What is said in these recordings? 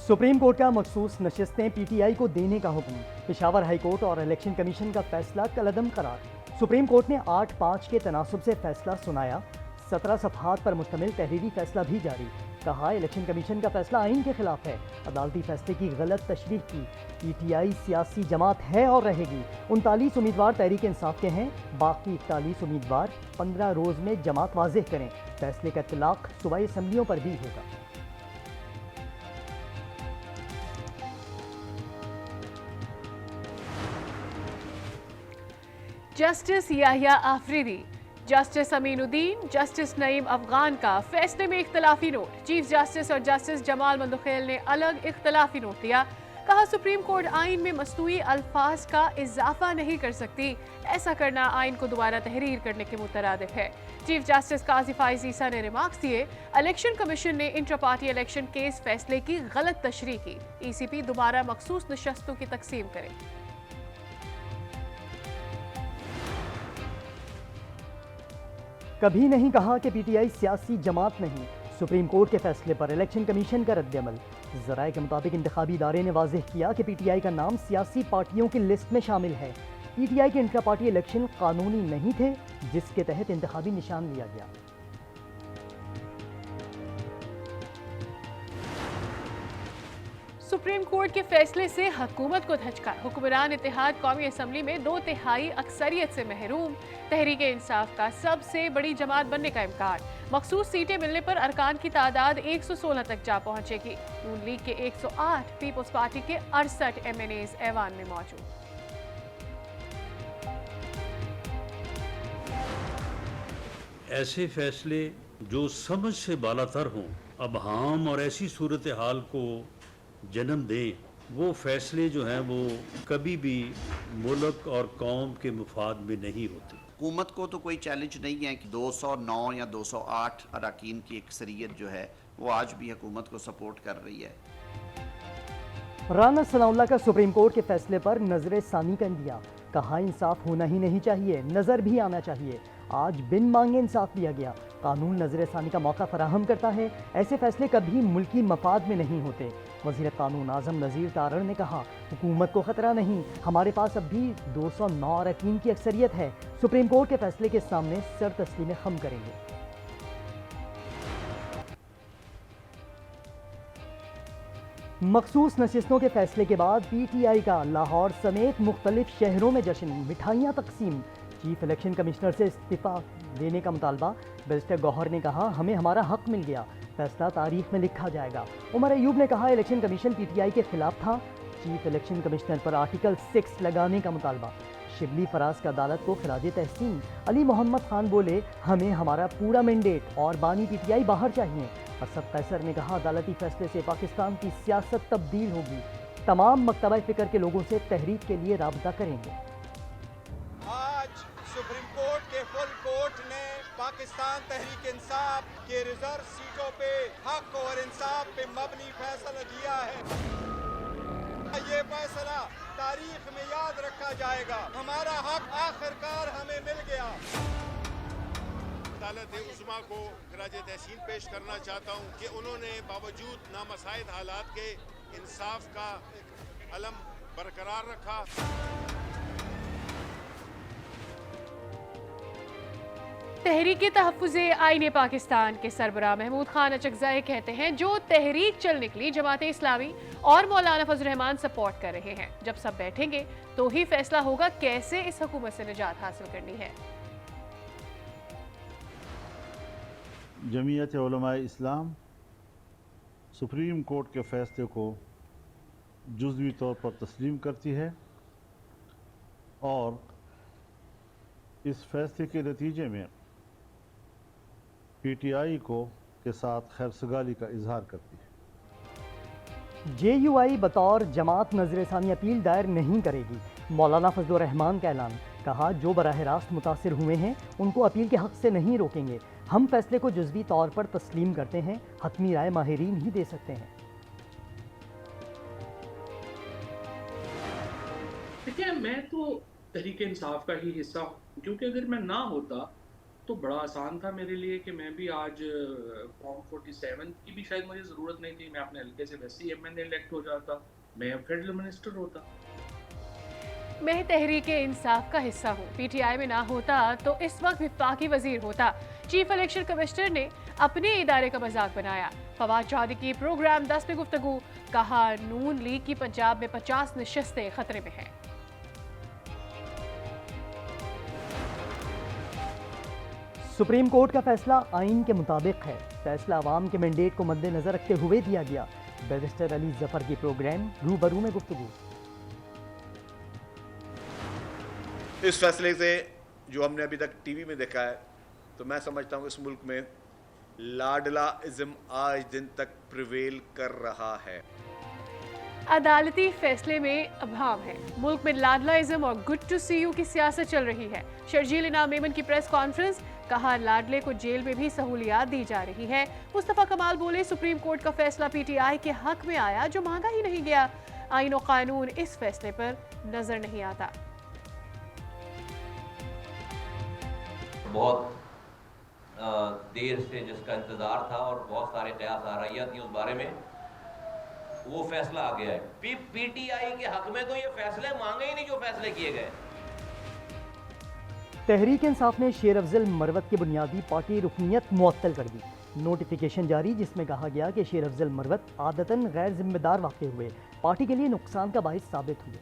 Supreme court का मखसूस नशिस्तें PTI को देने का हुक्म। पेशावर हाई कोर्ट और इलेक्शन कमीशन का फैसला कलअदम करार। सुप्रीम कोर्ट ने 8-5 के तनासुब से फैसला सुनाया। 17 सफ़हात पर मुश्तमिल तहरीरी फैसला भी जारी। कहा इलेक्शन कमीशन का फैसला आइन के खिलाफ है। अदालती फैसले की गलत तशरीह की। पीटीआई सियासी जमात है और रहेगी। 39 उम्मीदवार तहरीक इंसाफ के हैं। बाकी 41 उम्मीदवार 15 रोज में जमात वाज़ेह करें। फैसले का इत्तलाक सूबाई असम्बलियों पर भी होगा। Justice Yahya Afridi, justice Aminuddin, justice Naeem Afghan का फैसले में इख्तलाफी नोट। चीफ जस्टिस और जस्टिस जमाल मंदखेल ने अलग इख्तलाफी नोट दिया। कहा सुप्रीम कोर्ट आइन में मस्तूई अल्फाज का इजाफा नहीं कर सकती। ऐसा करना आइन को दोबारा तहरीर करने के मुतरादिफ है। चीफ जस्टिस काजी फाइज ईसा ने रिमार्क्स दिए, इलेक्शन कमीशन ने इंटर पार्टी इलेक्शन केस फैसले की गलत तशरीह की। ईसीपी दोबारा मखसूस नशस्तों की तकसीम करे। कभी नहीं कहा कि पीटीआई सियासी जमात नहीं। सुप्रीम कोर्ट के फैसले पर इलेक्शन कमीशन का रद्दअमल। ज़राए के मुताबिक इंतखाबी इदारे ने वाज़ेह किया कि पीटीआई का नाम सियासी पार्टियों की लिस्ट में शामिल है। पीटीआई के इंट्रा पार्टी इलेक्शन कानूनी नहीं थे, जिसके तहत इंतखाबी निशान लिया गया। सुप्रीम कोर्ट के फैसले से हुकूमत को धचका। हुक्मरान इत्तेहाद कौमी असम्बली में 2/3 अक्सरियत से महरूम। तहरीक इंसाफ का सबसे बड़ी जमात बनने का इम्कान। मखसूस सीटें मिलने पर अरकान की तादाद 116 तक जा पहुंचेगी। नून लीग के 108, पीपल्स पार्टी के 68 MNAs ऐवान में मौजूद। ऐसे फैसले जो समझ से बालातर हों, अबहाम और ऐसी सूरत हाल को जन्म दें, वो फैसले जो हैं वो कभी भी मुल्क और कौम के मुफाद में नहीं होते। हुकूमत को तो कोई चैलेंज नहीं है कि 209 या 208 अरकान की अक्सरियत जो है वो आज भी हुकूमत को सपोर्ट कर रही है। राना सनाउल्लाह का सुप्रीम कोर्ट के फैसले पर नजर सानी का इंदिया। कहा इंसाफ होना ही नहीं चाहिए, नजर भी आना चाहिए। आज बिन मांगे इंसाफ दिया गया। कानून नजर सानी का मौका फराहम करता है। ऐसे फैसले कभी मुल्की मफाद में नहीं होते। वज़ीर कानून आज़म नज़ीर तारड़ ने कहा हुकूमत को खतरा नहीं, हमारे पास अब भी 209 अरकान की अक्सरियत है। सुप्रीम कोर्ट के फैसले के सामने सर तस्लीम खम करेंगे। मखसूस नशिस्तों के फैसले के बाद पीटीआई का लाहौर समेत मुख्तलिफ शहरों में जश्न, मिठाइयाँ तकसीम। चीफ इलेक्शन कमिश्नर से इस्तीफा देने का मुतालबा। बैरिस्टर गौहर ने कहा हमें हमारा हक मिल गया, फैसला तारीख में लिखा जाएगा। उमर अयूब ने कहा इलेक्शन कमीशन पीटीआई के खिलाफ था। चीफ इलेक्शन कमिश्नर पर आर्टिकल 6 लगाने का मुतालबा। शिबली फराज का अदालत को खिराज तहसीन। अली मोहम्मद खान बोले हमें हमारा पूरा मैंडेट और बानी पीटीआई बाहर चाहिए। असद कैसर ने कहा अदालती फैसले से पाकिस्तान की सियासत तब्दील होगी। तमाम मकतबा फ़िक्र के लोगों से तहरीक के लिए राबता करेंगे। आज सुप्रीम कोर्ट के फुल कोर्ट ने पाकिस्तान तहरीक इंसाफ के रिजर्व सीटों पे हक और इंसाफ पे मबनी फैसला दिया है। ये फैसला तारीख में याद रखा जाएगा। हमारा हक आखिरकार हमें मिल गया। अदालत उस्मा को खिराज तहसीन पेश करना चाहता हूँ कि उन्होंने बावजूद नामसाइद हालात के इंसाफ का अलम बरकरार रखा। तहरीक तहफ़्फ़ुज़े आईन पाकिस्तान के सरबराह महमूद खान अचकज़ई कहते हैं जो तहरीक चल निकली जमात इस्लामी और मौलाना फजल रहमान सपोर्ट कर रहे हैं। जब सब बैठेंगे तो ही फैसला होगा कैसे इस हुकूमत से निजात हासिल करनी है। जमीयत उलमा इस्लाम सुप्रीम कोर्ट के फैसले को जुज़वी तौर पर तस्लीम करती है और इस फैसले के नतीजे में पीटीआई को के साथ खैरसगाली का इजहार करती है। जेयूआई बतौर जमात नजर सानी अपील दायर नहीं करेगी। मौलाना फजल रहमान का ऐलान। कहा जो बराह रास्त मुतासिर हुए हैं उनको अपील के हक से नहीं रोकेंगे। हम फैसले को जुज़वी तौर पर तस्लीम करते हैं, हतमी राय माहिरीन ही दे सकते हैं। देखिए मैं तो तहरीक इंसाफ का ही हिस्सा हूँ, क्योंकि अगर मैं ना होता तो बड़ा आसान था मेरे लिए कि मैं भी आज फॉर्म 47 की भी शायद मुझे ज़रूरत नहीं थी, मैं अपने हल्के से वैसे ही MNA इलेक्ट हो जाता, मैं फेडरल मिनिस्टर होता। मैं तहरीक इंसाफ का हिस्सा हूँ, PTI में ना होता तो इस वक्त वफाकी वजीर होता। चीफ इलेक्शन कमिश्नर ने अपने इदारे का मजाक बनाया। फवाद चौधरी की प्रोग्राम 10 में गुफ्तगू, कहा नून लीग की पंजाब में 50 नशस्तें खतरे में हैं। सुप्रीम कोर्ट का फैसला आइन के मुताबिक है। फैसला अवाम के मैंडेट को मद्देनजर रखते हुए दिया गया। बैरिस्टर अली जफर की प्रोग्राम रूबरू में गुफ्तगू। इस फैसले से जो हमने अभी तक टीवी में देखा है, तो मैं समझता हूँ इस मुल्क में लाडला इज़्म आज दिन तक प्रिवेल कर रहा है। अदालती फैसले में अभाव है। मुल्क में लाडलाइज्म और गुड टू सी यू की सियासत चल रही है। शर्जील इनाम मेमन की प्रेस कॉन्फ्रेंस, कहा लाडले को जेल में भी सहूलियात दी जा रही है। मुस्तफा कमाल बोले सुप्रीम कोर्ट का फैसला PTI के हक में आया जो मांगा ही नहीं गया। आइन और कानून इस फैसले पर नजर नहीं आता। बहुत देर से जिसका इंतजार था और बहुत सारे कयास आ रही थी उस बारे में, वो फैसला आ गया है। PTI के हक में तो ये फैसले मांगे ही नहीं जो फैसले किए गए। तहरीक इंसाफ ने शेर अफजल मरवत की बुनियादी पार्टी रुकनीत मुअत्तल कर दी। नोटिफिकेशन जारी जिसमें कहा गया कि शेर अफजल मरवत आदतन गैर जिम्मेदार वाक़ हुए, पार्टी के लिए नुकसान का बाइस साबित हुए।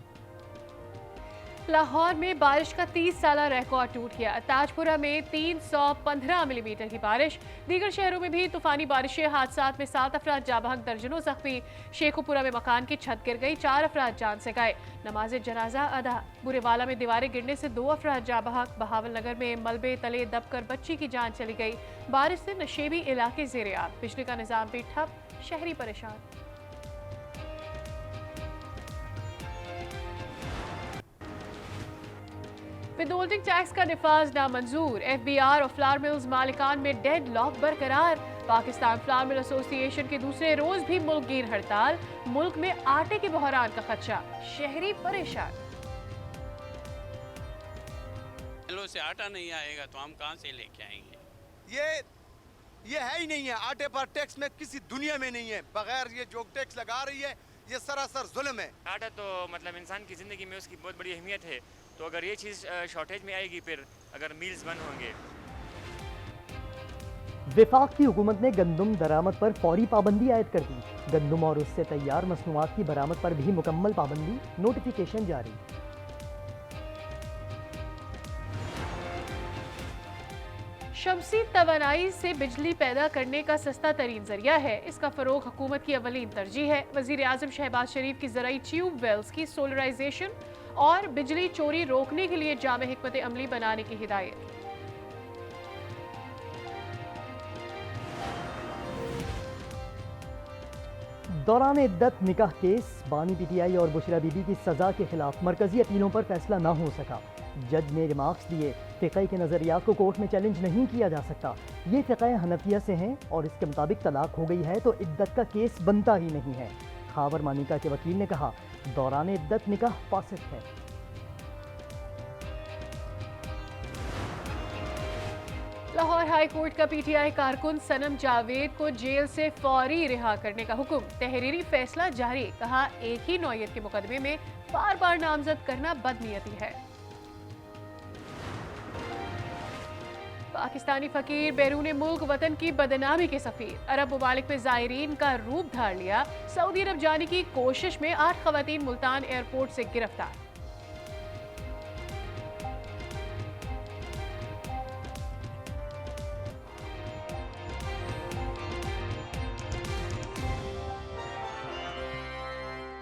लाहौर में बारिश का 30 साला रिकॉर्ड टूट गया। ताजपुरा में 315 मिलीमीटर की बारिश। दीगर शहरों में भी तूफानी बारिशें। हादसात में 7 अफराद जाँ बहक, दर्जनों जख्मी। शेखुपुरा में मकान की छत गिर गई, 4 अफराद जान से गए। नमाज जनाजा अदा। बुरेवाला में दीवारें गिरने से 2 अफराद जाँ बहक। बहावल नगर में मलबे तले दबकर बच्ची की जान चली गई। बारिश से नशेबी इलाके ज़ेरे आब। बिजली का निज़ाम भी ठप, शहरी परेशान। विदहोल्डिंग टैक्स का निफाज नामंजूर। FBR और फ्लावर मिल्स मालिकान में डेड लॉक बरकरार। पाकिस्तान फ्लावर मिल एसोसिएशन के दूसरे रोज भी मुल्कगीर हड़ताल। मुल्क में आटे के बहरान का खदशा, शहरी परेशान। से आटा नहीं आएगा तो हम कहाँ से लेके आएंगे? ये है ही नहीं है। आटे पर टैक्स में किसी दुनिया में नहीं है। बगैर ये जो टैक्स लगा रही है ये सरासर जुल्म है। आटा तो मतलब इंसान की ज़िंदगी में उसकी बहुत बड़ी अहमियत है, तो अगर ये चीज़ शॉर्टेज में आएगी, फिर अगर मील्स बंद होंगे। वफाक की हुकूमत ने गंदम दरामद पर फौरी पाबंदी आयद कर दी। गंदम और उससे तैयार मसनूआत की बरामद पर भी मुकम्मल पाबंदी। नोटिफिकेशन जारी। शमसी तवानाई से बिजली पैदा करने का सस्ता तरीन जरिया है। इसका फरोग हुकूमत की अवलीन तरजीह है। वज़ीर आज़म शहबाज शरीफ की ज़राई ट्यूब वेल्स की सोलराइजेशन और बिजली चोरी रोकने के लिए जामे हिकमत अमली बनाने की हिदायत। दौरान इद्दत निकाह केस, बानी PTI और बुशरा बीबी की सजा के खिलाफ मरकजी अपीलों पर फैसला न हो सका। जज ने रिमार्क्स दिए, फ़िक़ह के नज़रियात को कोर्ट में चैलेंज नहीं किया जा सकता। ये फ़िक़ह हनफिया से हैं और इसके मुताबिक तलाक हो गई है तो इद्दत का केस बनता ही नहीं है। खावर मानिका के वकील ने कहा, दौरान इद्दत निकाह फासिद है। लाहौर हाई कोर्ट का PTI कारकुन सनम जावेद को जेल से फौरी रिहा करने का हुक्म। तहरीरी फैसला जारी। कहा, एक ही नौयत के मुकदमे में बार बार नामजद करना बदनीयती है। पाकिस्तानी फकीर बैरून मुल्क वतन की बदनामी के सफीर। अरब ममालिक में ज़ायरीन का रूप धार लिया। सऊदी अरब जाने की कोशिश में 8 खवातीन मुल्तान एयरपोर्ट से गिरफ्तार।